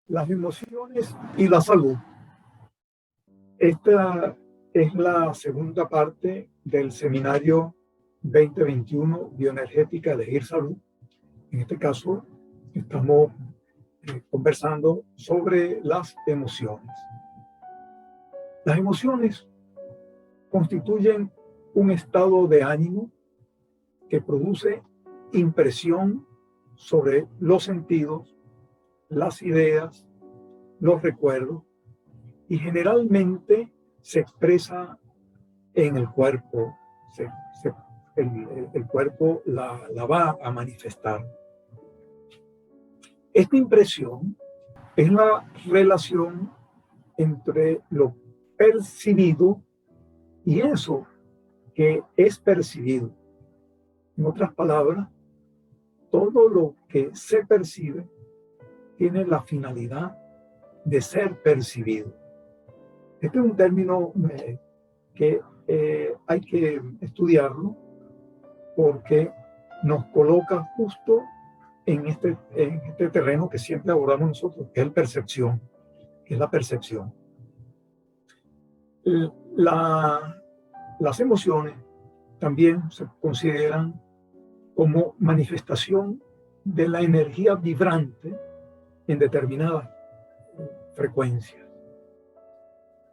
Las emociones y la salud. Esta es la segunda parte del seminario 2021 Bioenergética de Elegir Salud. En este caso, estamos conversando sobre las emociones. Las emociones constituyen un estado de ánimo que produce impresión sobre los sentidos, las ideas, los recuerdos, y generalmente se expresa en el cuerpo. El cuerpo la va a manifestar. Esta impresión es la relación entre lo percibido y eso que es percibido. En otras palabras, todo lo que se percibe tiene la finalidad de ser percibido. Este es un término que hay que estudiarlo porque nos coloca justo en este terreno que siempre abordamos nosotros, que es la percepción. Las emociones también se consideran como manifestación de la energía vibrante en determinadas frecuencias.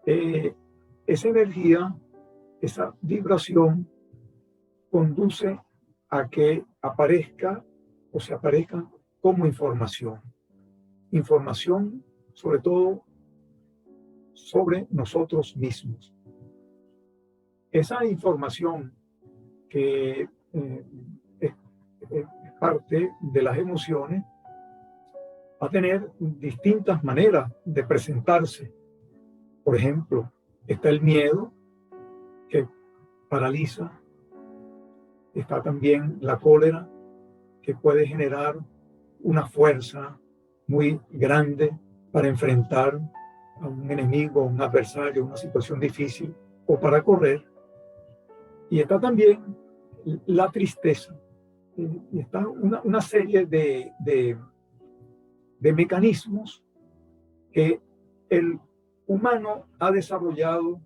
Esa energía, esa vibración, conduce a que aparezca o se aparezca como información. Información, sobre todo, sobre nosotros mismos. Esa información que es parte de las emociones va a tener distintas maneras de presentarse. Por ejemplo, está el miedo, que paraliza. Está también la cólera, que puede generar una fuerza muy grande para enfrentar a un enemigo, a un adversario, una situación difícil, o para correr. Y está también la tristeza. Y está una serie de mecanismos que el humano ha desarrollado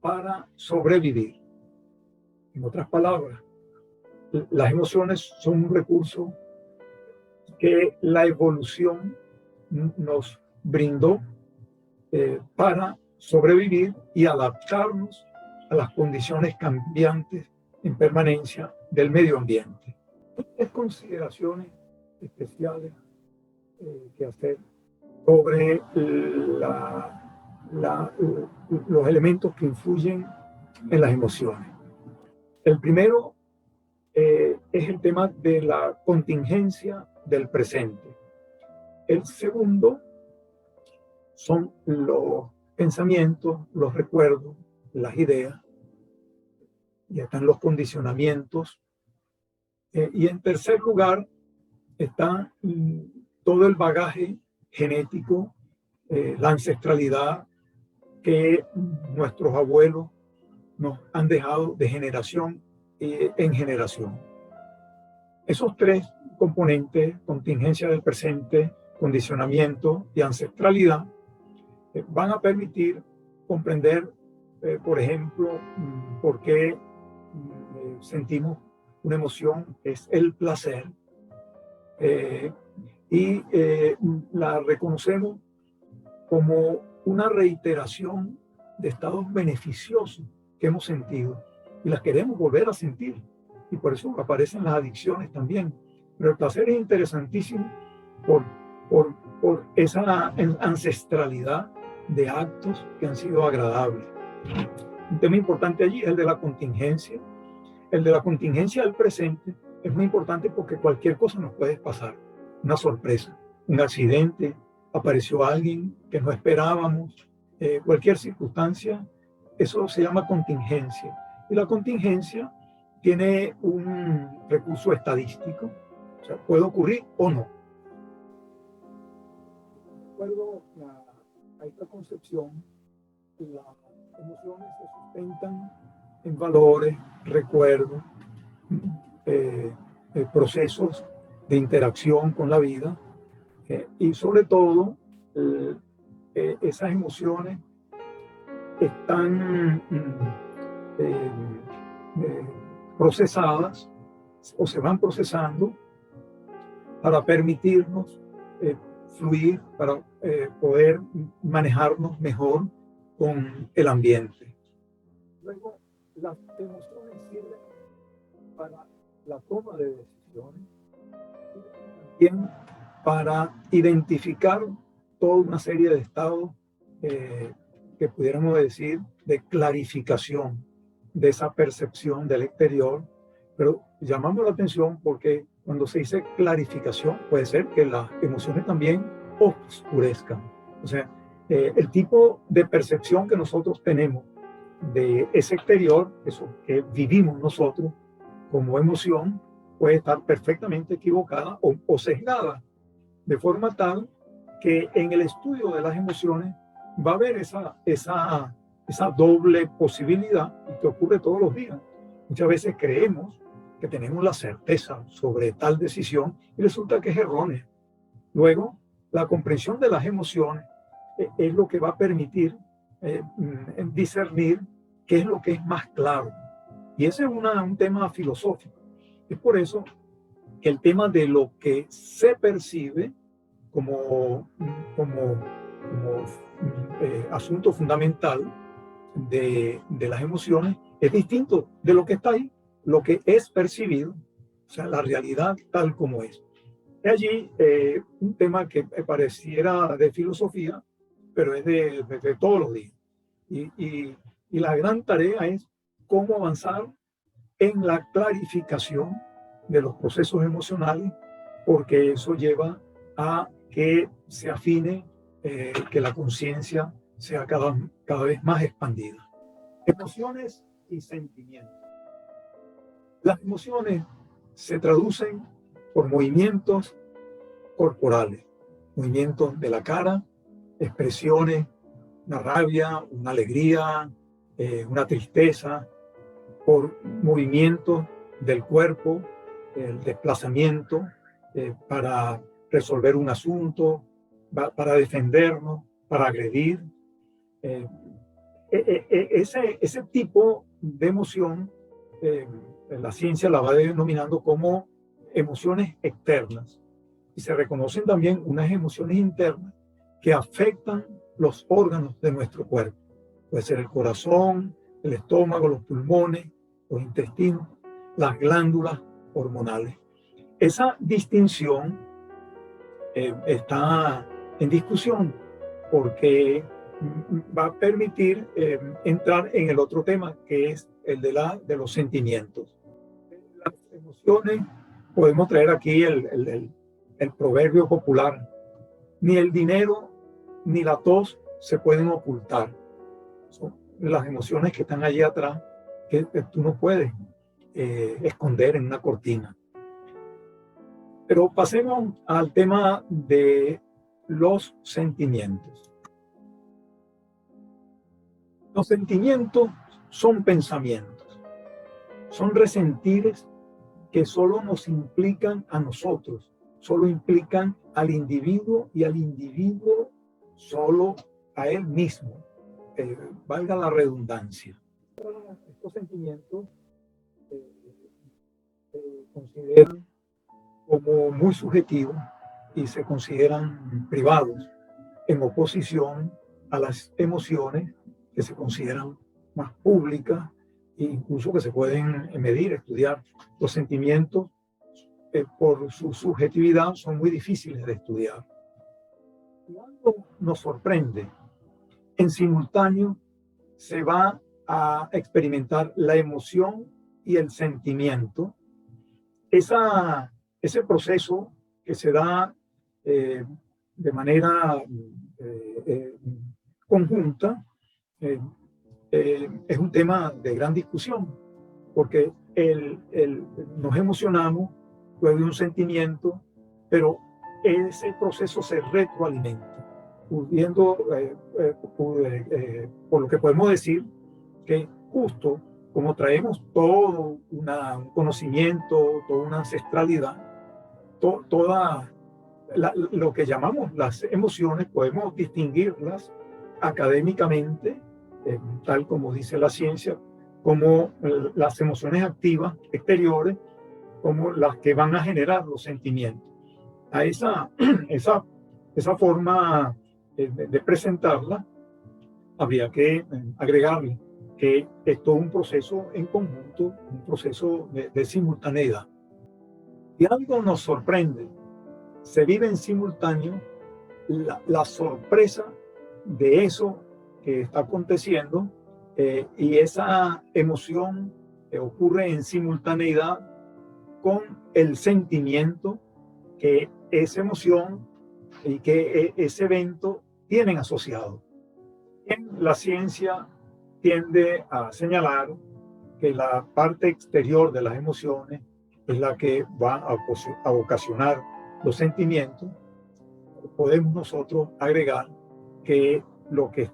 para sobrevivir. En otras palabras, las emociones son un recurso que la evolución nos brindó para sobrevivir y adaptarnos a las condiciones cambiantes en permanencia del medio ambiente. Hay consideraciones especiales que hacer sobre los elementos que influyen en las emociones. El primero es el tema de la contingencia del presente. El segundo son los pensamientos, los recuerdos, las ideas. Y están los condicionamientos. Y en tercer lugar está todo el bagaje genético, la ancestralidad que nuestros abuelos nos han dejado de generación en generación. Esos tres componentes, contingencia del presente, condicionamiento y ancestralidad, van a permitir comprender, por ejemplo, por qué sentimos una emoción, es el placer, y la reconocemos como una reiteración de estados beneficiosos que hemos sentido y las queremos volver a sentir, y por eso aparecen las adicciones también. Pero el placer es interesantísimo por esa ancestralidad de actos que han sido agradables. Un tema importante allí es el de la contingencia. El de la contingencia del presente es muy importante porque cualquier cosa nos puede pasar. Una sorpresa, un accidente, apareció alguien que no esperábamos, cualquier circunstancia, eso se llama contingencia. Y la contingencia tiene un recurso estadístico, o sea, puede ocurrir o no. De acuerdo a esta concepción, las emociones se sustentan en valores, recuerdos, procesos de interacción con la vida, Y sobre todo, esas emociones están eh, eh, procesadas o se van procesando para permitirnos fluir, para poder manejarnos mejor con el ambiente. Luego, las emociones sirven para la toma de decisiones y también para identificar toda una serie de estados que pudiéramos decir de clarificación de esa percepción del exterior, pero llamamos la atención porque cuando se dice clarificación puede ser que las emociones también oscurezcan. O sea, el tipo de percepción que nosotros tenemos de ese exterior, eso que vivimos nosotros como emoción, puede estar perfectamente equivocada o sesgada, de forma tal que en el estudio de las emociones va a haber esa doble posibilidad y que ocurre todos los días. Muchas veces creemos que tenemos la certeza sobre tal decisión y resulta que es errónea. Luego, la comprensión de las emociones es lo que va a permitir discernir qué es lo que es más claro. Y ese es un tema filosófico. Es por eso que el tema de lo que se percibe como asunto fundamental de las emociones es distinto de lo que está ahí, lo que es percibido, o sea, la realidad tal como es. Es allí un tema que pareciera de filosofía, pero es de todos los días. Y la gran tarea es cómo avanzar en la clarificación de los procesos emocionales, porque eso lleva a que se afine, que la conciencia sea cada vez más expandida. Emociones y sentimientos. Las emociones se traducen por movimientos corporales, movimientos de la cara, expresiones, una rabia, una alegría, una tristeza, por movimientos del cuerpo, el desplazamiento para resolver un asunto, para defendernos, para agredir. Ese tipo de emoción, la ciencia la va denominando como emociones externas. Y se reconocen también unas emociones internas que afectan los órganos de nuestro cuerpo. Puede ser el corazón, el estómago, los pulmones, los intestinos, las glándulas hormonales. Esa distinción está en discusión porque va a permitir entrar en el otro tema, que es el de los sentimientos. Las emociones, podemos traer aquí el proverbio popular: ni el dinero ni la tos se pueden ocultar. Son las emociones que están allí atrás, que tú no puedes esconder en una cortina. Pero pasemos al tema de los sentimientos. Los sentimientos son pensamientos, son resentires que solo nos implican a nosotros, solo implican al individuo y al individuo solo a él mismo. Valga la redundancia. Estos sentimientos se consideran como muy subjetivos y se consideran privados, en oposición a las emociones que se consideran más públicas e incluso que se pueden medir, estudiar. Los sentimientos, por su subjetividad, son muy difíciles de estudiar. Cuando nos sorprende, en simultáneo se va a experimentar la emoción y el sentimiento. Ese proceso que se da de manera conjunta es un tema de gran discusión, porque nos emocionamos, luego de un sentimiento, pero ese proceso se retroalimenta, pudiendo, por lo que podemos decir que justo como traemos todo un conocimiento, toda una ancestralidad, toda lo que llamamos las emociones, podemos distinguirlas académicamente, tal como dice la ciencia, como las emociones activas exteriores, como las que van a generar los sentimientos. A esa forma de presentarla, habría que agregarle que es todo un proceso en conjunto, un proceso de simultaneidad. Y algo nos sorprende, se vive en simultáneo la sorpresa de eso que está aconteciendo, y esa emoción ocurre en simultaneidad con el sentimiento que esa emoción y que ese evento tienen asociado. En la ciencia tiende a señalar que la parte exterior de las emociones es la que va a ocasionar los sentimientos. Podemos nosotros agregar que lo que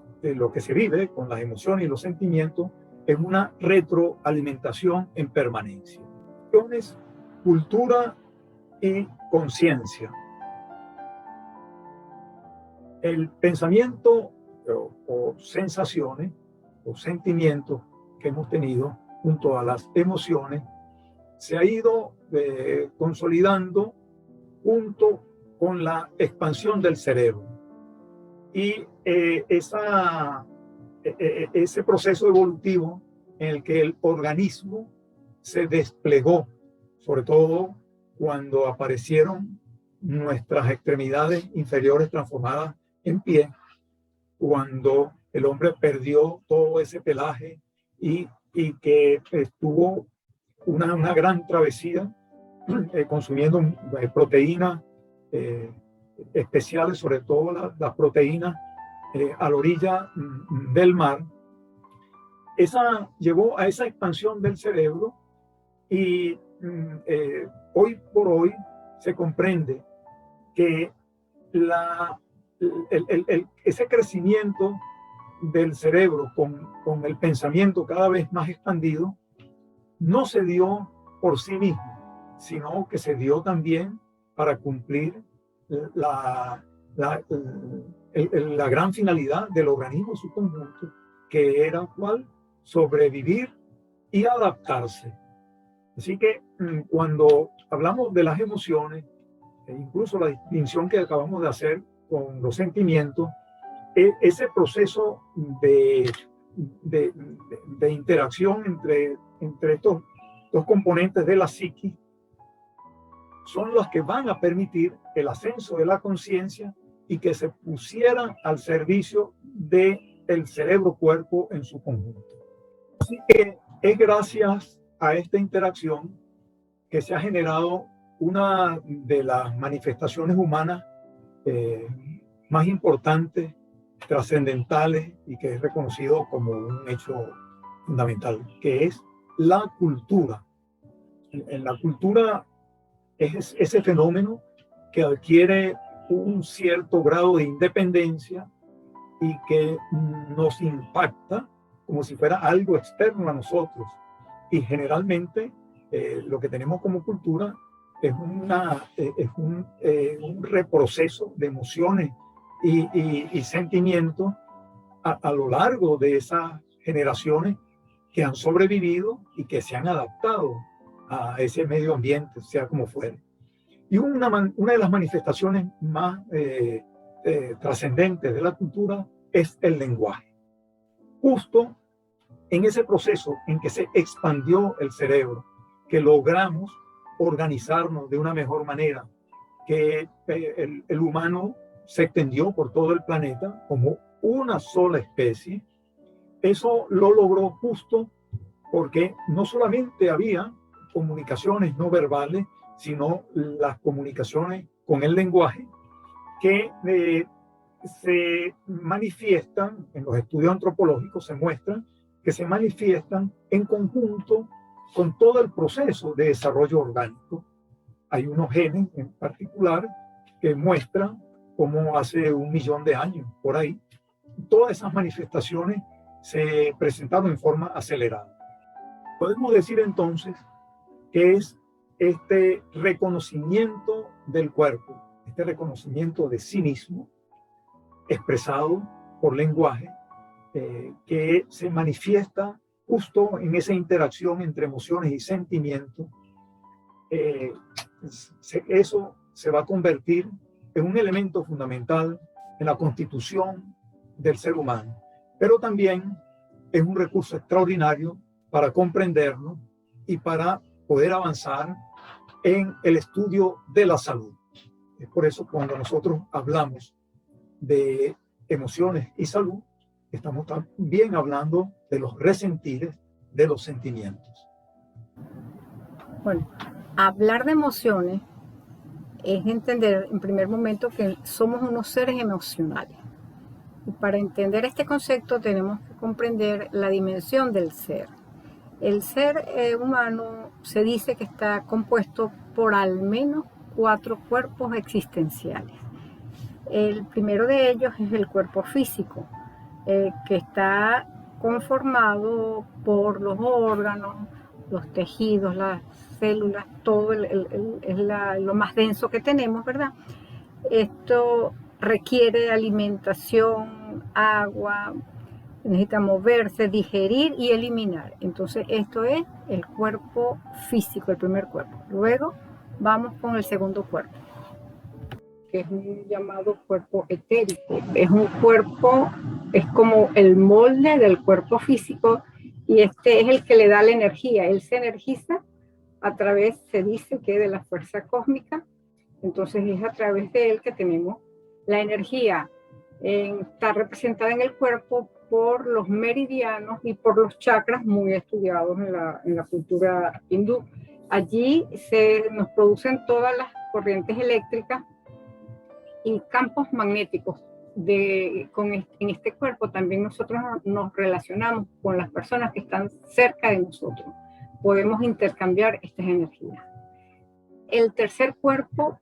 se vive con las emociones y los sentimientos es una retroalimentación en permanencia. Emociones, cultura y conciencia. El pensamiento o sensaciones o sentimientos que hemos tenido junto a las emociones se ha ido consolidando junto con la expansión del cerebro. Y ese proceso evolutivo en el que el organismo se desplegó, sobre todo cuando aparecieron nuestras extremidades inferiores transformadas en pie, cuando el hombre perdió todo ese pelaje y que estuvo una gran travesía consumiendo proteínas especiales, sobre todo las proteínas a la orilla del mar. Esa llevó a esa expansión del cerebro y hoy por hoy se comprende que ese crecimiento del cerebro con el pensamiento cada vez más expandido no se dio por sí mismo, sino que se dio también para cumplir la gran finalidad del organismo en su conjunto, que era ¿cuál? Sobrevivir y adaptarse. Así que cuando hablamos de las emociones, e incluso la distinción que acabamos de hacer con los sentimientos, ese proceso de interacción entre estos dos componentes de la psiquis son los que van a permitir el ascenso de la conciencia y que se pusieran al servicio del cerebro-cuerpo en su conjunto. Así que es gracias a esta interacción que se ha generado una de las manifestaciones humanas más importantes, trascendentales y que es reconocido como un hecho fundamental, que es la cultura. En la cultura es ese fenómeno que adquiere un cierto grado de independencia y que nos impacta como si fuera algo externo a nosotros. Y generalmente lo que tenemos como cultura es un reproceso de emociones y sentimientos a lo largo de esas generaciones que han sobrevivido y que se han adaptado a ese medio ambiente, sea como fuere. Y una de las manifestaciones más trascendentes de la cultura es el lenguaje. Justo en ese proceso en que se expandió el cerebro, que logramos organizarnos de una mejor manera, que el humano se extendió por todo el planeta como una sola especie, eso lo logró justo porque no solamente había comunicaciones no verbales, sino las comunicaciones con el lenguaje que se manifiestan, en los estudios antropológicos se muestran que se manifiestan en conjunto con todo el proceso de desarrollo orgánico. Hay unos genes en particular que muestran cómo hace 1 millón de años, por ahí, todas esas manifestaciones se presentaron en forma acelerada. Podemos decir entonces que es este reconocimiento del cuerpo, este reconocimiento de sí mismo, expresado por lenguaje, que se manifiesta justo en esa interacción entre emociones y sentimientos. Eso se va a convertir en un elemento fundamental en la constitución del ser humano, pero también es un recurso extraordinario para comprenderlo y para poder avanzar en el estudio de la salud. Es por eso cuando nosotros hablamos de emociones y salud, estamos también hablando de los resentires, de los sentimientos. Bueno, hablar de emociones es entender en primer momento que somos unos seres emocionales. Y para entender este concepto tenemos que comprender la dimensión del ser. El ser humano se dice que está compuesto por al menos 4 cuerpos existenciales. El primero de ellos es el cuerpo físico, que está conformado por los órganos, los tejidos, las células, todo es lo más denso que tenemos, ¿verdad? Esto requiere alimentación, agua, necesita moverse, digerir y eliminar. Entonces esto es el cuerpo físico, el primer cuerpo. Luego vamos con el segundo cuerpo, que es un llamado cuerpo etérico. Es un cuerpo, es como el molde del cuerpo físico y este es el que le da la energía. Él se energiza a través, se dice que de la fuerza cósmica. Entonces es a través de él que tenemos la energía. Está representada en el cuerpo por los meridianos y por los chakras muy estudiados en la cultura hindú. Allí nos producen todas las corrientes eléctricas y campos magnéticos. En este cuerpo también nosotros nos relacionamos con las personas que están cerca de nosotros. Podemos intercambiar estas energías. El tercer cuerpo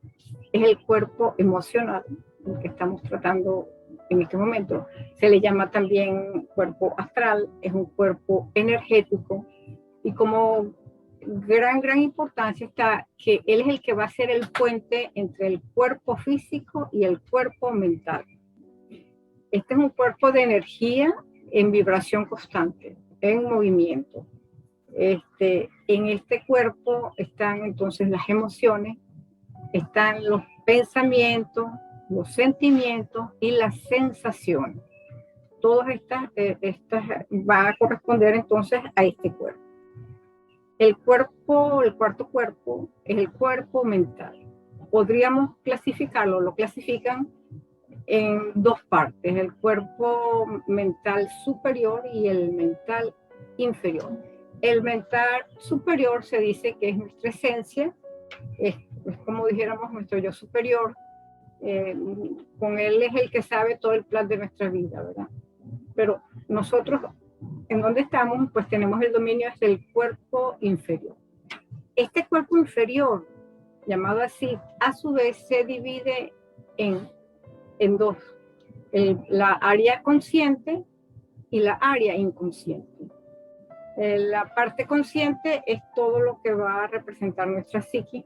es el cuerpo emocional, el que estamos tratando en este momento. Se le llama también cuerpo astral, es un cuerpo energético y como gran importancia está que él es el que va a ser el puente entre el cuerpo físico y el cuerpo mental. Este es un cuerpo de energía en vibración constante, en movimiento. En este cuerpo están entonces las emociones, están los pensamientos, los sentimientos y las sensaciones. Todas estas van a corresponder entonces a este cuerpo. El cuarto cuerpo es el cuerpo mental. Podríamos clasificarlo, lo clasifican en 2 partes, el cuerpo mental superior y el mental inferior. El mental superior se dice que es nuestra esencia, es como dijéramos nuestro yo superior, con él es el que sabe todo el plan de nuestra vida, ¿verdad? Pero nosotros, en donde estamos, pues tenemos el dominio desde el cuerpo inferior. Este cuerpo inferior, llamado así, a su vez se divide en 2, la área consciente y la área inconsciente. La parte consciente es todo lo que va a representar nuestra psique.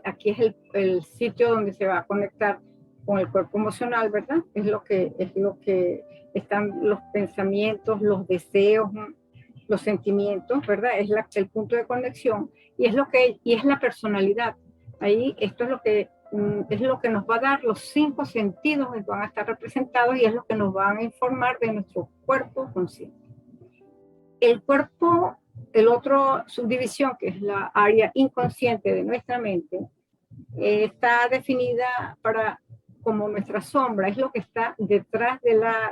Aquí es el sitio donde se va a conectar con el cuerpo emocional, ¿verdad? Es lo que están los pensamientos, los deseos, los sentimientos, ¿verdad? Es el punto de conexión y es la personalidad. Ahí esto es lo que nos va a dar los 5 sentidos que van a estar representados y es lo que nos van a informar de nuestro cuerpo consciente. El cuerpo, el otro subdivisión, que es la área inconsciente de nuestra mente, está definida como nuestra sombra, es lo que está detrás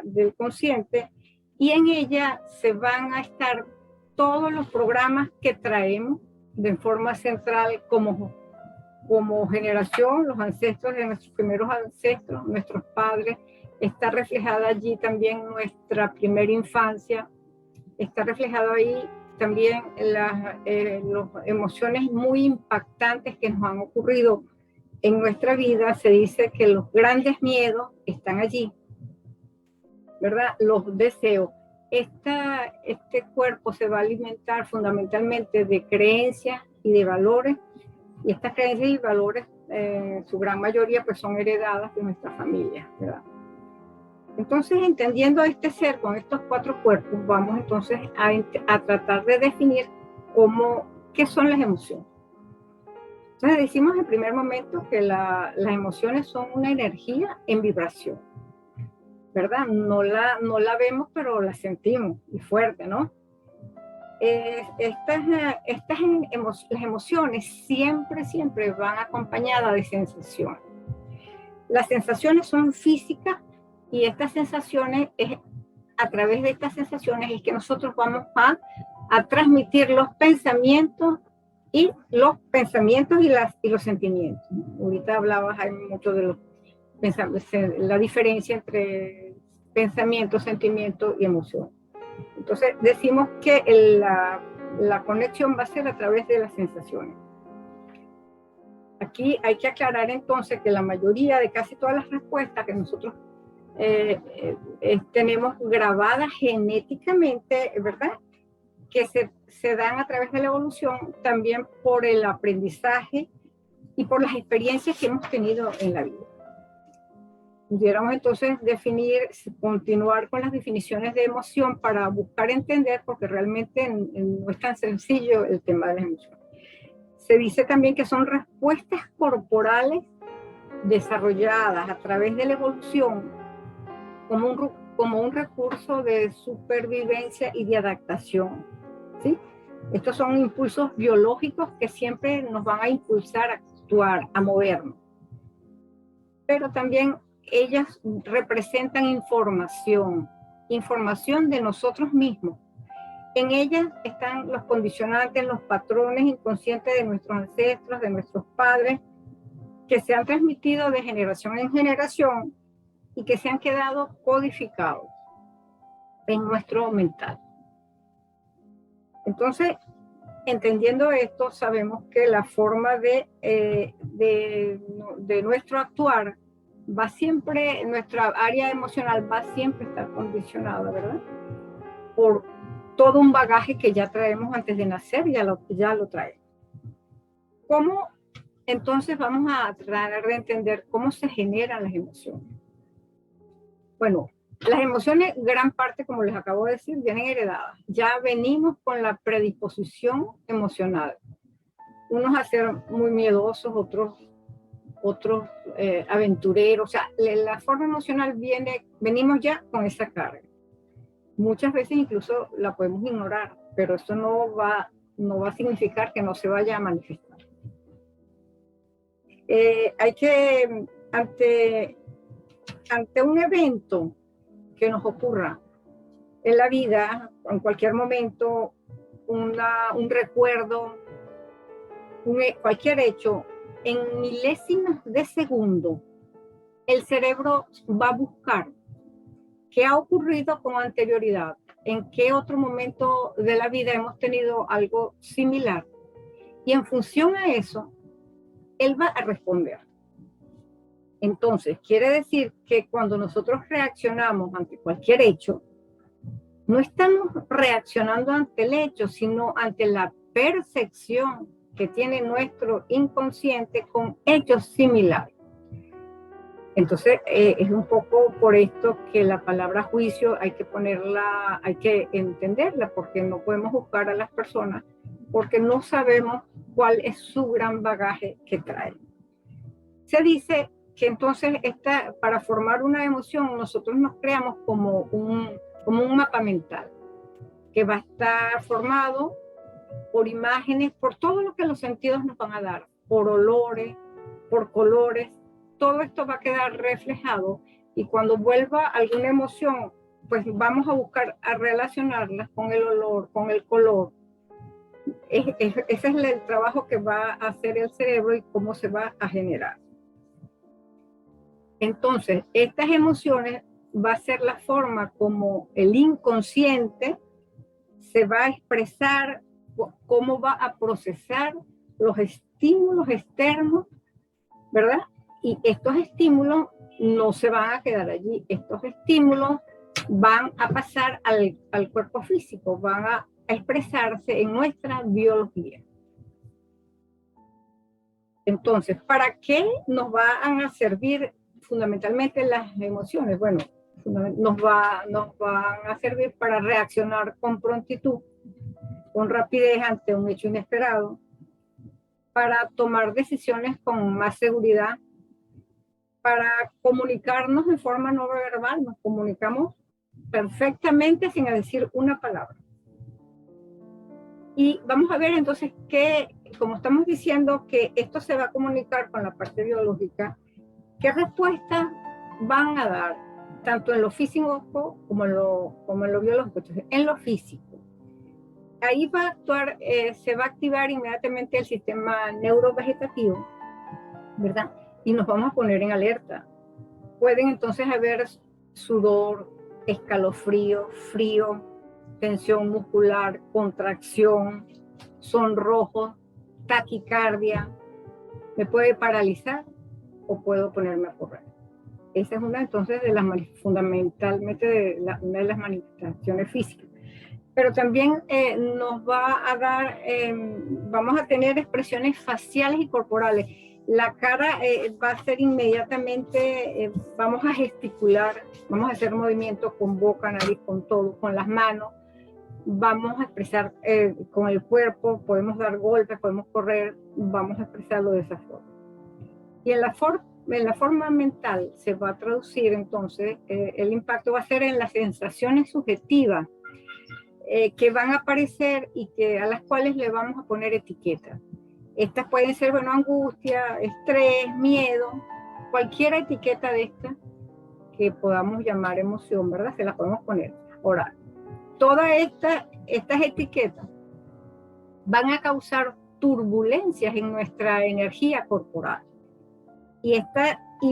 del consciente, y en ella se van a estar todos los programas que traemos de forma central como generación, los ancestros de nuestros primeros ancestros, nuestros padres. Está reflejada allí también nuestra primera infancia, está reflejado ahí también las emociones muy impactantes que nos han ocurrido en nuestra vida. Se dice que los grandes miedos están allí, ¿verdad? Los deseos. Este cuerpo se va a alimentar fundamentalmente de creencias y de valores, y estas creencias y valores su gran mayoría pues son heredadas de nuestra familia, ¿verdad? Entonces, entendiendo a este ser con estos 4 cuerpos, vamos entonces a tratar de definir qué son las emociones. Entonces decimos en primer momento que las emociones son una energía en vibración, ¿verdad? No la vemos, pero la sentimos, y fuerte, ¿no? Las emociones siempre van acompañadas de sensaciones. Las sensaciones son físicas y estas sensaciones, a través de estas sensaciones es que nosotros vamos a transmitir los pensamientos y los sentimientos. Ahorita hablabas, hay mucho de los pensamientos, la diferencia entre pensamiento, sentimiento y emoción. Entonces decimos que la conexión va a ser a través de las sensaciones. Aquí hay que aclarar entonces que la mayoría de casi todas las respuestas que nosotros tenemos grabadas genéticamente, ¿verdad? Que se dan a través de la evolución, también por el aprendizaje y por las experiencias que hemos tenido en la vida. Pudiéramos entonces continuar con las definiciones de emoción para buscar entender, porque realmente no es tan sencillo el tema de las emociones. Se dice también que son respuestas corporales desarrolladas a través de la evolución como un recurso de supervivencia y de adaptación, ¿sí? Estos son impulsos biológicos que siempre nos van a impulsar a actuar, a movernos. Pero también ellas representan información de nosotros mismos. En ellas están los condicionantes, los patrones inconscientes de nuestros ancestros, de nuestros padres, que se han transmitido de generación en generación y que se han quedado codificados en nuestro mental. Entonces, entendiendo esto, sabemos que la forma de nuestro actuar va siempre, nuestra área emocional va siempre a estar condicionada, ¿verdad? Por todo un bagaje que ya traemos antes de nacer, ya lo traemos. ¿Cómo entonces vamos a tratar de entender cómo se generan las emociones? Bueno, las emociones, gran parte, como les acabo de decir, vienen heredadas. Ya venimos con la predisposición emocional. Unos a ser muy miedosos, otros aventureros. O sea, la forma emocional venimos ya con esa carga. Muchas veces incluso la podemos ignorar, pero eso no va a significar que no se vaya a manifestar. Hay que, ante un evento que nos ocurra en la vida, en cualquier momento, un recuerdo, cualquier hecho, en milésimas de segundo, el cerebro va a buscar qué ha ocurrido con anterioridad, en qué otro momento de la vida hemos tenido algo similar. Y en función a eso, él va a responder. Entonces, quiere decir que cuando nosotros reaccionamos ante cualquier hecho, no estamos reaccionando ante el hecho, sino ante la percepción que tiene nuestro inconsciente con hechos similares. Entonces, es un poco por esto que la palabra juicio hay que entenderla, porque no podemos juzgar a las personas, porque no sabemos cuál es su gran bagaje que traen. Se dice que entonces para formar una emoción nosotros nos creamos como un mapa mental que va a estar formado por imágenes, por todo lo que los sentidos nos van a dar, por olores, por colores. Todo esto va a quedar reflejado y cuando vuelva alguna emoción, pues vamos a buscar a relacionarlas con el olor, con el color. Ese es el trabajo que va a hacer el cerebro y cómo se va a generar. Entonces, estas emociones va a ser la forma como el inconsciente se va a expresar, cómo va a procesar los estímulos externos, ¿verdad? Y estos estímulos no se van a quedar allí. Estos estímulos van a pasar al cuerpo físico, van a expresarse en nuestra biología. Entonces, ¿para qué nos van a servir fundamentalmente las emociones? Bueno, nos van a servir para reaccionar con prontitud, con rapidez ante un hecho inesperado, para tomar decisiones con más seguridad, para comunicarnos de forma no verbal. Nos comunicamos perfectamente sin decir una palabra. Y vamos a ver entonces que, como estamos diciendo que esto se va a comunicar con la parte biológica, ¿qué respuestas van a dar? Tanto en lo físico como en lo biológico. Entonces, en lo físico, ahí va a actuar, se va a activar inmediatamente el sistema neurovegetativo, ¿verdad? Y nos vamos a poner en alerta. Pueden entonces haber sudor, escalofrío, frío, tensión muscular, contracción, sonrojo, taquicardia. Me puede paralizar o puedo ponerme a correr. Esa es una entonces de las fundamentalmente una de las manifestaciones físicas. Pero también nos va a dar, vamos a tener expresiones faciales y corporales. La cara va a ser inmediatamente, vamos a gesticular, vamos a hacer movimientos con boca, nariz, con todo, con las manos. Vamos a expresar con el cuerpo, podemos dar golpes, podemos correr, vamos a expresarlo de esa forma. Y en la forma mental se va a traducir entonces, el impacto va a ser en las sensaciones subjetivas que van a aparecer y a las cuales le vamos a poner etiquetas. Estas pueden ser, bueno, angustia, estrés, miedo, cualquier etiqueta de estas que podamos llamar emoción, ¿verdad? Se las podemos poner. Ahora, todas estas etiquetas van a causar turbulencias en nuestra energía corporal y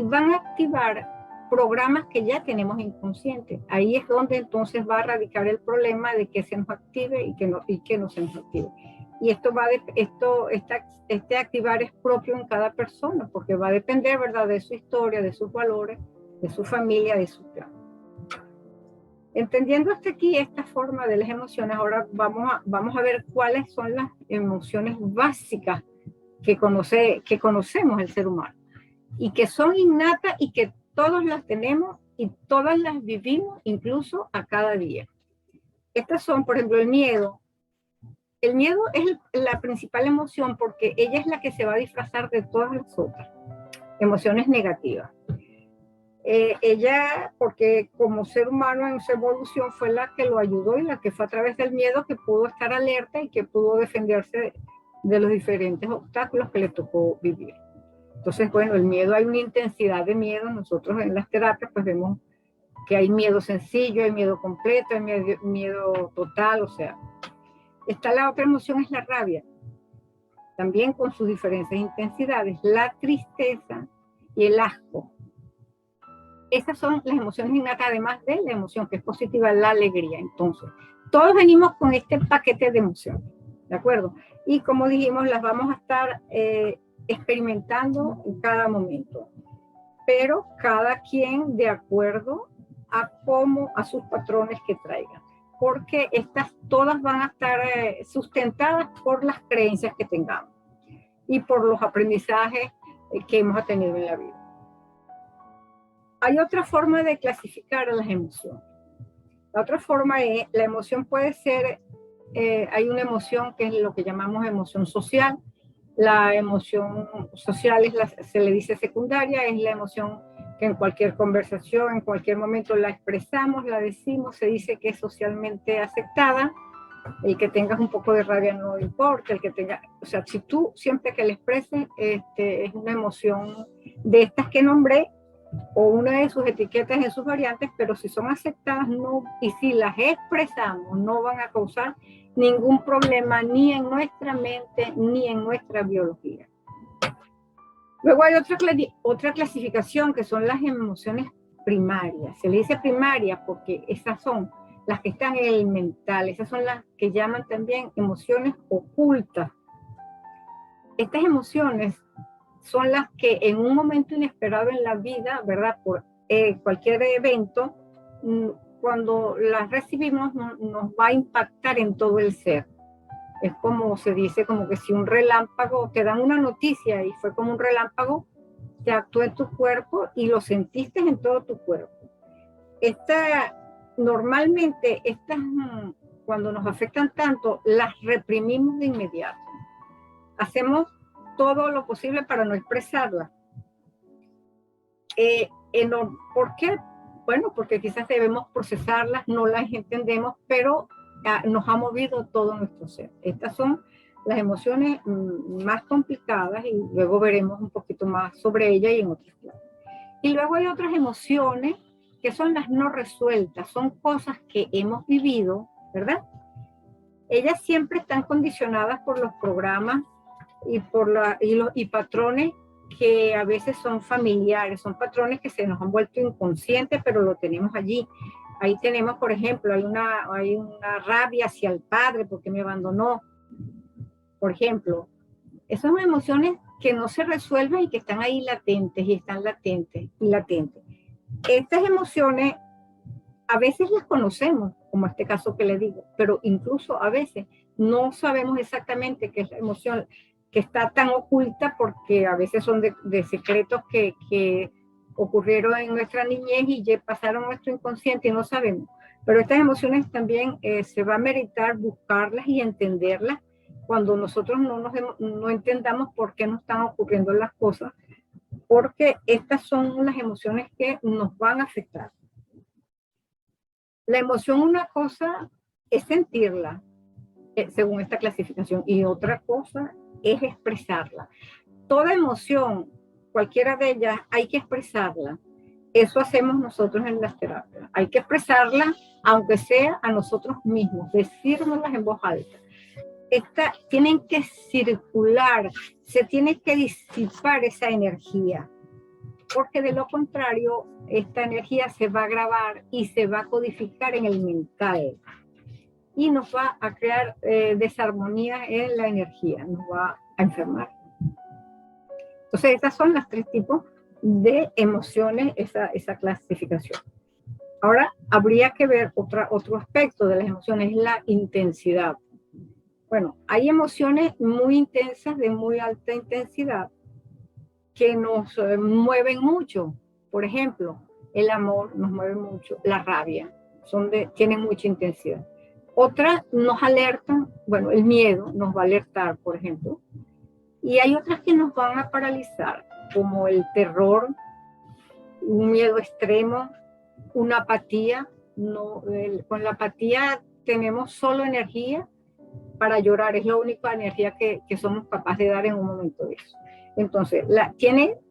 van a activar programas que ya tenemos inconscientes. Ahí es donde entonces va a radicar el problema de que se nos active y que no se nos active. Y este activar es propio en cada persona, porque va a depender, ¿verdad?, de su historia, de sus valores, de su familia, de su plan. Entendiendo hasta aquí esta forma de las emociones, ahora vamos a ver cuáles son las emociones básicas que conocemos el ser humano y que son innatas y que todos las tenemos y todas las vivimos incluso a cada día. Estas son, por ejemplo, el miedo. El miedo es la principal emoción porque ella es la que se va a disfrazar de todas las otras emociones negativas. Ella, porque como ser humano en su evolución fue la que lo ayudó y la que fue a través del miedo que pudo estar alerta y que pudo defenderse de los diferentes obstáculos que le tocó vivir. Entonces, bueno, el miedo, hay una intensidad de miedo. Nosotros en las terapias pues vemos que hay miedo sencillo, hay miedo completo, hay miedo total, o sea. Está la otra emoción, es la rabia, también con sus diferentes intensidades, la tristeza y el asco. Esas son las emociones innatas, además de la emoción que es positiva, la alegría. Entonces, todos venimos con este paquete de emociones, ¿de acuerdo? Y como dijimos, las vamos a estar experimentando en cada momento, pero cada quien de acuerdo a sus patrones que traigan, porque estas todas van a estar sustentadas por las creencias que tengamos y por los aprendizajes que hemos tenido en la vida. Hay otra forma de clasificar a las emociones. La otra forma es, la emoción puede ser, hay una emoción que es lo que llamamos emoción social. La emoción social se le dice secundaria, es la emoción que en cualquier conversación, en cualquier momento la expresamos, la decimos, se dice que es socialmente aceptada. El que tengas un poco de rabia no importa, el que tenga, o sea, si tú siempre que la expreses, es una emoción de estas que nombré, o una de sus etiquetas en sus variantes, pero si son aceptadas no, y si las expresamos, no van a causar ningún problema ni en nuestra mente ni en nuestra biología. Luego hay otra clasificación que son las emociones primarias. Se le dice primaria porque esas son las que están en el mental, esas son las que llaman también emociones ocultas. Estas emociones son las que en un momento inesperado en la vida, ¿verdad? Por cualquier evento, cuando las recibimos nos va a impactar en todo el ser. Es como se dice, como que si un relámpago, te dan una noticia y fue como un relámpago, te actuó en tu cuerpo y lo sentiste en todo tu cuerpo. Normalmente estas, cuando nos afectan tanto, las reprimimos de inmediato. Hacemos todo lo posible para no expresarlas. ¿Por qué? Bueno, porque quizás debemos procesarlas, no las entendemos, pero nos ha movido todo nuestro ser. Estas son las emociones más complicadas y luego veremos un poquito más sobre ellas y en otras clases. Y luego hay otras emociones que son las no resueltas, son cosas que hemos vivido, ¿verdad? Ellas siempre están condicionadas por los programas y patrones que a veces son familiares, son patrones que se nos han vuelto inconscientes, pero lo tenemos allí. Ahí tenemos, por ejemplo, hay una rabia hacia el padre porque me abandonó, por ejemplo. Esas son emociones que no se resuelven y que están ahí latentes y están latentes y latentes. Estas emociones a veces las conocemos, como este caso que le digo, pero incluso a veces no sabemos exactamente qué es la emoción que está tan oculta, porque a veces son de secretos que ocurrieron en nuestra niñez y ya pasaron a nuestro inconsciente y no sabemos. Pero estas emociones también se va a meritar buscarlas y entenderlas cuando nosotros no entendamos por qué nos están ocurriendo las cosas, porque estas son las emociones que nos van a afectar. La emoción, una cosa es sentirla, según esta clasificación, y otra cosa es expresarla. Toda emoción, cualquiera de ellas, hay que expresarla. Eso hacemos nosotros en las terapias. Hay que expresarla, aunque sea a nosotros mismos, decírnoslas en voz alta. Tienen que circular, se tiene que disipar esa energía, porque de lo contrario, esta energía se va a grabar y se va a codificar en el mental y nos va a crear desarmonía en la energía, nos va a enfermar. Entonces, esas son las tres tipos de emociones, esa clasificación. Ahora, habría que ver otro aspecto de las emociones, la intensidad. Bueno, hay emociones muy intensas, de muy alta intensidad, que nos mueven mucho. Por ejemplo, el amor nos mueve mucho, la rabia, tienen mucha intensidad. Otras nos alertan, bueno, el miedo nos va a alertar, por ejemplo, y hay otras que nos van a paralizar, como el terror, un miedo extremo, una apatía. Con la apatía tenemos solo energía para llorar, es la única energía que somos capaces de dar en un momento de eso. Entonces,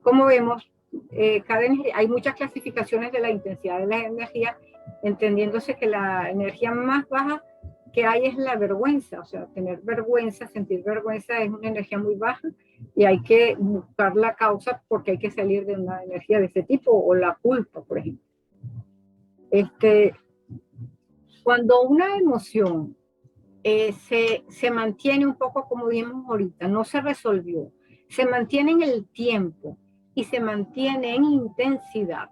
como vemos, hay muchas clasificaciones de la intensidad de la energía, entendiéndose que la energía más baja que hay es la vergüenza, o sea, tener vergüenza, sentir vergüenza es una energía muy baja y hay que buscar la causa porque hay que salir de una energía de ese tipo, o la culpa, por ejemplo. Cuando una emoción se mantiene un poco como dijimos ahorita, no se resolvió, se mantiene en el tiempo y se mantiene en intensidad,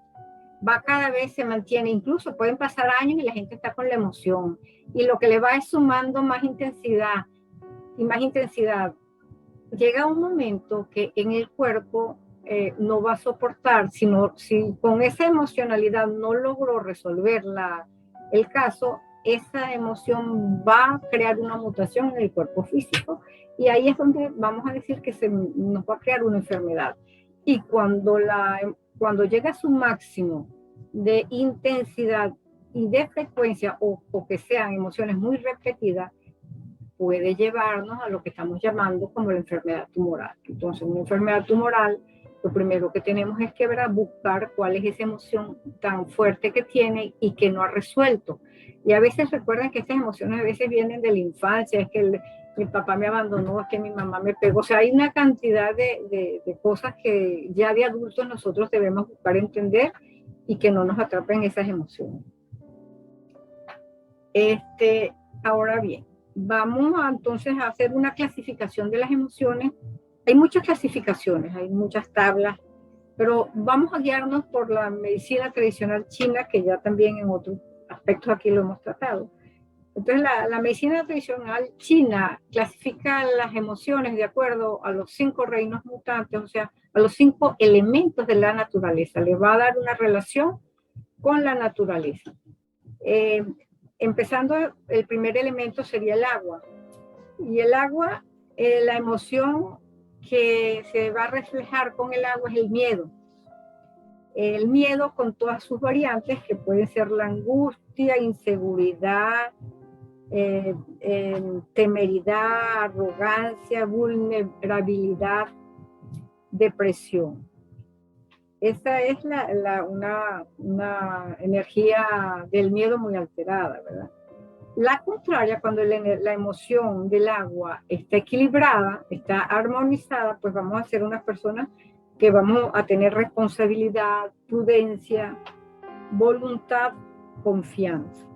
cada vez se mantiene, incluso pueden pasar años y la gente está con la emoción y lo que le va es sumando más intensidad y más intensidad. Llega un momento que en el cuerpo no va a soportar, si con esa emocionalidad no logró resolver el caso, esa emoción va a crear una mutación en el cuerpo físico y ahí es donde vamos a decir que nos va a crear una enfermedad. Y cuando llega a su máximo de intensidad y de frecuencia o que sean emociones muy repetidas, puede llevarnos a lo que estamos llamando como la enfermedad tumoral. Entonces, una enfermedad tumoral, lo primero que tenemos es que buscar cuál es esa emoción tan fuerte que tiene y que no ha resuelto. Y a veces recuerdan que estas emociones a veces vienen de la infancia, es que mi papá me abandonó, es que mi mamá me pegó. O sea, hay una cantidad de cosas que ya de adultos nosotros debemos buscar entender y que no nos atrapen esas emociones. Ahora bien, vamos entonces a hacer una clasificación de las emociones. Hay muchas clasificaciones, hay muchas tablas, pero vamos a guiarnos por la medicina tradicional china, que ya también en otros aspectos aquí lo hemos tratado. Entonces, la medicina tradicional china clasifica las emociones de acuerdo a los 5 reinos mutantes, o sea, a los 5 elementos de la naturaleza. Le va a dar una relación con la naturaleza. Empezando, el primer elemento sería el agua. Y el agua, la emoción que se va a reflejar con el agua es el miedo. El miedo con todas sus variantes, que pueden ser la angustia, inseguridad, temeridad, arrogancia, vulnerabilidad, depresión. Esta es una energía del miedo muy alterada, ¿verdad? La contraria, cuando la emoción del agua está equilibrada, está armonizada, pues vamos a ser unas personas que vamos a tener responsabilidad, prudencia, voluntad, confianza.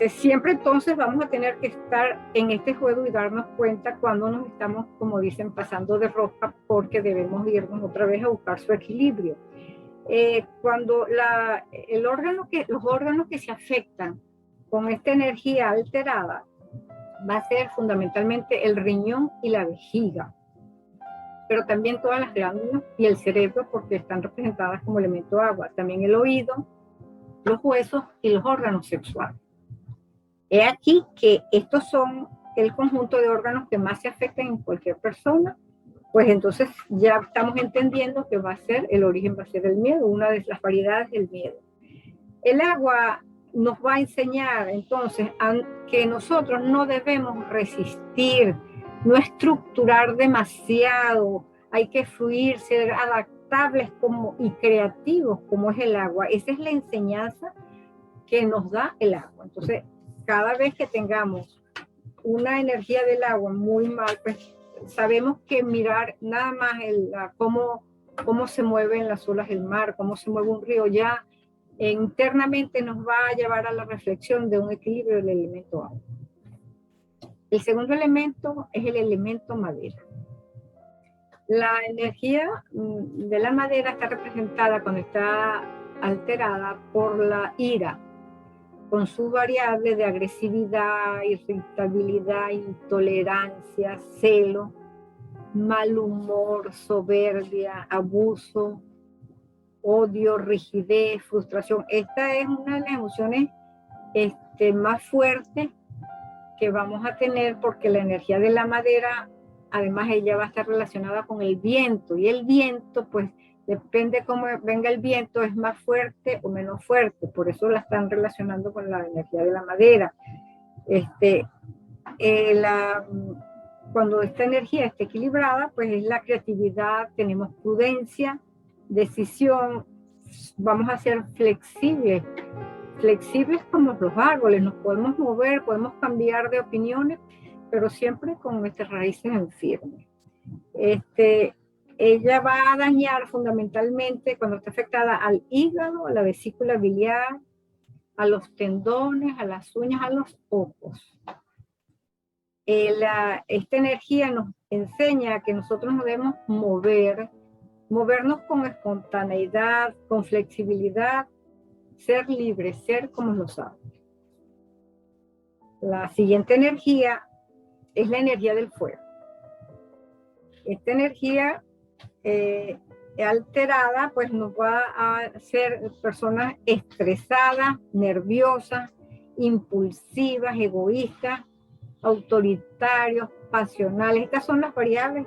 Siempre entonces vamos a tener que estar en este juego y darnos cuenta cuando nos estamos, como dicen, pasando de rosca, porque debemos irnos otra vez a buscar su equilibrio. Cuando los órganos que se afectan con esta energía alterada va a ser fundamentalmente el riñón y la vejiga, pero también todas las glándulas y el cerebro, porque están representadas como elemento agua, también el oído, los huesos y los órganos sexuales. He aquí que estos son el conjunto de órganos que más se afectan en cualquier persona, pues entonces ya estamos entendiendo que el origen va a ser el miedo, una de las variedades del miedo. El agua nos va a enseñar entonces que nosotros no debemos resistir, no estructurar demasiado, hay que fluir, ser adaptables y creativos como es el agua. Esa es la enseñanza que nos da el agua. Entonces, cada vez que tengamos una energía del agua muy mal, pues sabemos que mirar nada más cómo se mueven las olas del mar, cómo se mueve un río, ya internamente nos va a llevar a la reflexión de un equilibrio del elemento agua. El segundo elemento es el elemento madera. La energía de la madera está representada cuando está alterada por la ira, con su variable de agresividad, irritabilidad, intolerancia, celo, mal humor, soberbia, abuso, odio, rigidez, frustración. Esta es una de las emociones más fuertes que vamos a tener, porque la energía de la madera, además ella va a estar relacionada con el viento, y el viento, pues depende cómo venga el viento, es más fuerte o menos fuerte, por eso la están relacionando con la energía de la madera. Cuando esta energía está equilibrada, pues es la creatividad, tenemos prudencia, decisión, vamos a ser flexibles como los árboles, nos podemos mover, podemos cambiar de opiniones, pero siempre con nuestras raíces en firme. Ella va a dañar fundamentalmente cuando está afectada al hígado, a la vesícula biliar, a los tendones, a las uñas, a los ojos. Esta energía nos enseña que nosotros nos debemos movernos con espontaneidad, con flexibilidad, ser libres, ser como los árboles. La siguiente energía es la energía del fuego. Esta energía alterada, pues nos va a hacer personas estresadas, nerviosas, impulsivas, egoístas, autoritarios, pasionales. Estas son las variables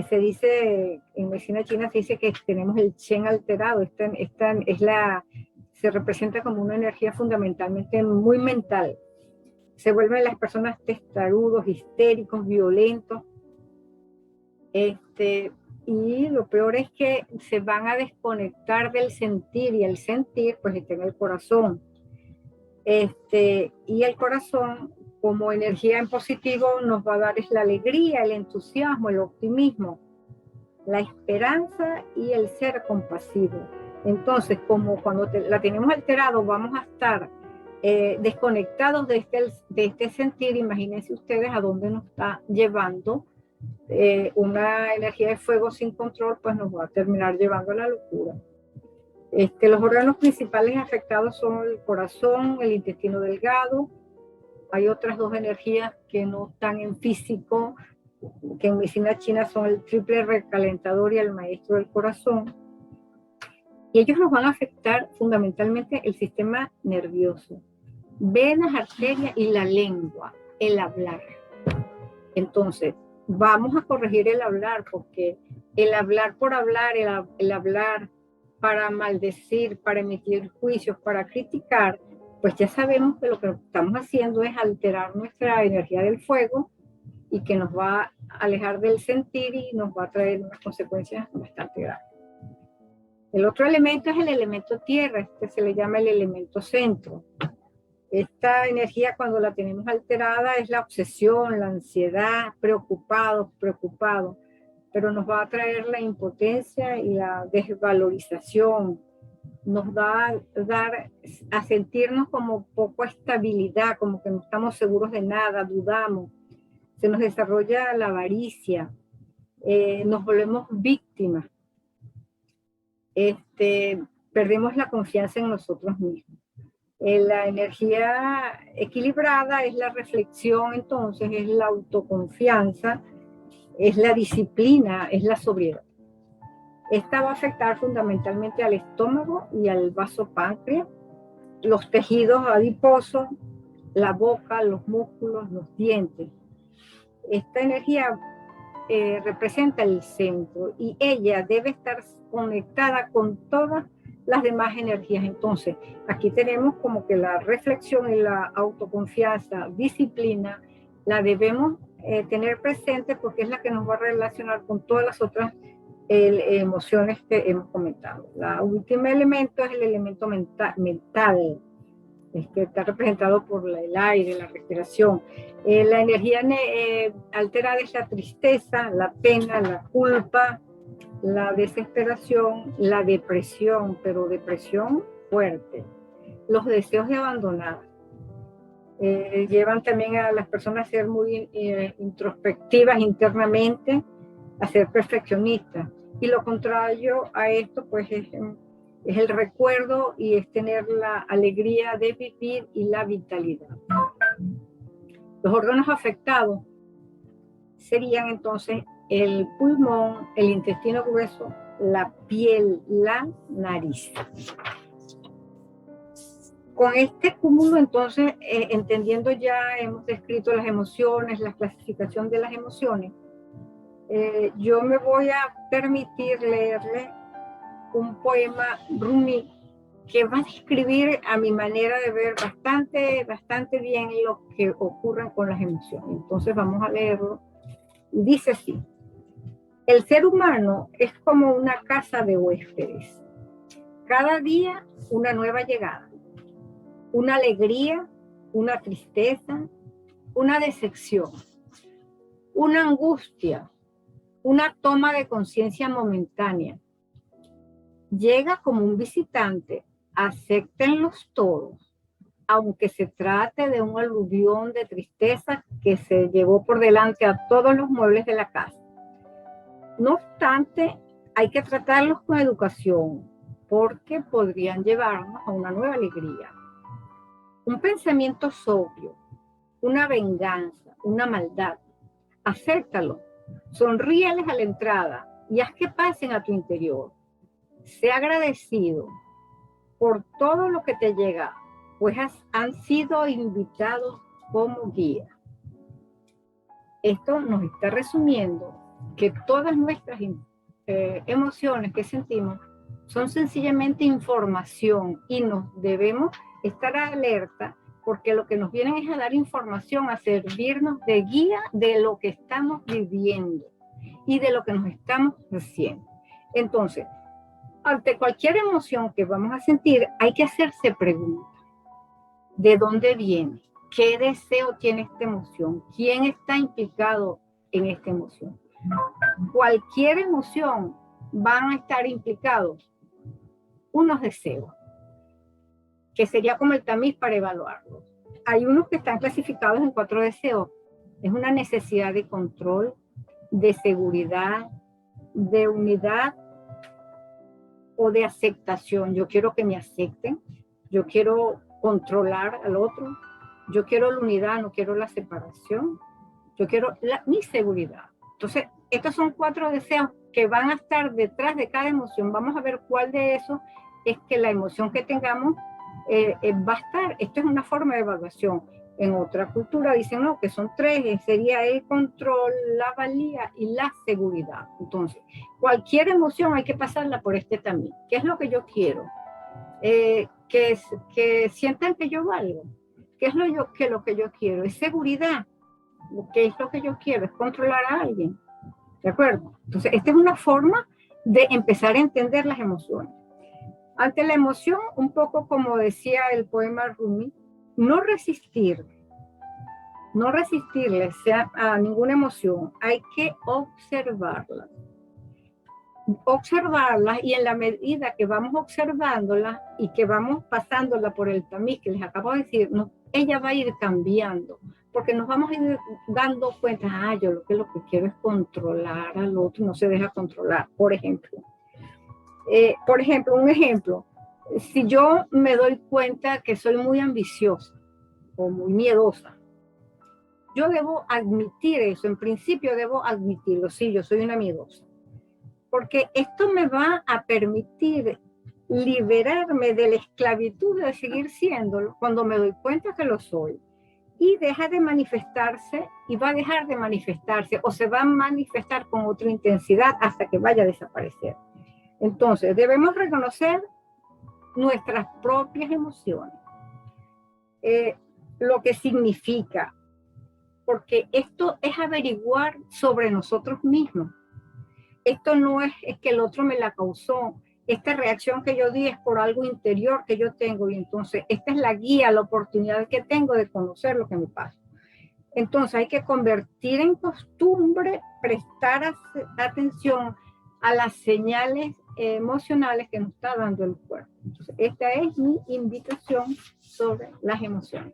se dice, en medicina china se dice que tenemos el Chen alterado. Se representa como una energía fundamentalmente muy mental. Se vuelven las personas testarudos, histéricos, violentos. Y lo peor es que se van a desconectar del sentir, y el sentir pues está en el corazón. Y el corazón, como energía en positivo, nos va a dar es la alegría, el entusiasmo, el optimismo, la esperanza y el ser compasivo. Entonces, como cuando la tenemos alterado, vamos a estar desconectados de este sentir. Imagínense ustedes a dónde nos está llevando una energía de fuego sin control, pues nos va a terminar llevando a la locura. Los órganos principales afectados son el corazón, el intestino delgado. Hay otras dos energías que no están en físico, que en medicina china son el triple recalentador y el maestro del corazón. Y ellos nos van a afectar fundamentalmente el sistema nervioso, venas, arterias y la lengua, el hablar. Entonces, vamos a corregir el hablar, porque el hablar por hablar, el hablar para maldecir, para emitir juicios, para criticar, pues ya sabemos que lo que estamos haciendo es alterar nuestra energía del fuego y que nos va a alejar del sentir y nos va a traer unas consecuencias bastante graves. El otro elemento es el elemento tierra, se le llama el elemento centro. Esta energía, cuando la tenemos alterada, es la obsesión, la ansiedad, preocupado, pero nos va a traer la impotencia y la desvalorización. Nos va a dar a sentirnos como poco estabilidad, como que no estamos seguros de nada, dudamos. Se nos desarrolla la avaricia, nos volvemos víctimas. Perdemos la confianza en nosotros mismos. La energía equilibrada es la reflexión, entonces es la autoconfianza, es la disciplina, es la sobriedad. Esta va a afectar fundamentalmente al estómago y al vaso páncreas, los tejidos adiposos, la boca, los músculos, los dientes. Esta energía representa el centro y ella debe estar conectada con todas las demás energías. Entonces, aquí tenemos como que la reflexión y la autoconfianza, disciplina, la debemos tener presente porque es la que nos va a relacionar con todas las otras emociones que hemos comentado. El último elemento es el elemento mental, que está representado por el aire, la respiración. La energía alterada es la tristeza, la pena, la culpa, la desesperación, la depresión, pero depresión fuerte, los deseos de abandonar. Llevan también a las personas a ser muy introspectivas internamente, a ser perfeccionistas. Y lo contrario a esto, pues es el recuerdo y es tener la alegría de vivir y la vitalidad. Los órganos afectados serían entonces el pulmón, el intestino grueso, la piel, la nariz. Con este cúmulo, entonces, entendiendo ya, hemos descrito las emociones, la clasificación de las emociones, yo me voy a permitir leerle un poema Rumi que va a describir a mi manera de ver bastante bien lo que ocurre con las emociones. Entonces vamos a leerlo. Dice así: el ser humano es como una casa de huéspedes. Cada día una nueva llegada, una alegría, una tristeza, una decepción, una angustia, una toma de conciencia momentánea. Llega como un visitante, acéptenlos todos, aunque se trate de un aluvión de tristeza que se llevó por delante a todos los muebles de la casa. No obstante, hay que tratarlos con educación, porque podrían llevarnos a una nueva alegría. Un pensamiento sobrio, una venganza, una maldad. Acéptalo, sonríeles a la entrada y haz que pasen a tu interior. Sé agradecido por todo lo que te llega, pues han sido invitados como guía. Esto nos está resumiendo que todas nuestras emociones que sentimos son sencillamente información y nos debemos estar alerta porque lo que nos vienen es a dar información, a servirnos de guía de lo que estamos viviendo y de lo que nos estamos haciendo. Entonces, ante cualquier emoción que vamos a sentir, hay que hacerse preguntas. ¿De dónde viene? ¿Qué deseo tiene esta emoción? ¿Quién está implicado en esta emoción? Cualquier emoción van a estar implicados unos deseos, que sería como el tamiz para evaluarlos. Hay unos que están clasificados en 4 deseos. Es una necesidad de control, de seguridad, de unidad, o de aceptación. Yo quiero que me acepten, yo quiero controlar al otro, yo quiero la unidad, no quiero la separación, yo quiero mi seguridad. Entonces, estos son 4 deseos que van a estar detrás de cada emoción. Vamos a ver cuál de esos es que la emoción que tengamos va a estar. Esto es una forma de evaluación. En otra cultura dicen, no, que son 3, sería el control, la valía y la seguridad. Entonces, cualquier emoción hay que pasarla por este también. ¿Qué es lo que yo quiero? Que sientan que yo valgo. ¿Qué es lo que yo quiero? Es seguridad. ¿Qué es lo que yo quiero? Es controlar a alguien. ¿De acuerdo? Entonces, esta es una forma de empezar a entender las emociones. Ante la emoción, un poco como decía el poema Rumi, no resistirle a ninguna emoción, hay que observarla. Observarlas, y en la medida que vamos observándolas y que vamos pasándola por el tamiz que les acabo de decir, ella va a ir cambiando, porque nos vamos a ir dando cuenta, yo lo que quiero es controlar al otro, no se deja controlar. Por ejemplo, un ejemplo, si yo me doy cuenta que soy muy ambiciosa o muy miedosa, yo debo admitir eso, en principio debo admitirlo, sí, yo soy una miedosa, porque esto me va a permitir liberarme de la esclavitud de seguir siéndolo cuando me doy cuenta que lo soy, y deja de manifestarse y va a dejar de manifestarse o se va a manifestar con otra intensidad hasta que vaya a desaparecer. Entonces, debemos reconocer nuestras propias emociones, lo que significa, porque esto es averiguar sobre nosotros mismos. Esto no es que el otro me la causó, esta reacción que yo di es por algo interior que yo tengo, y entonces esta es la guía, la oportunidad que tengo de conocer lo que me pasa. Entonces hay que convertir en costumbre, prestar atención a las señales emocionales que nos está dando el cuerpo. Entonces, esta es mi invitación sobre las emociones.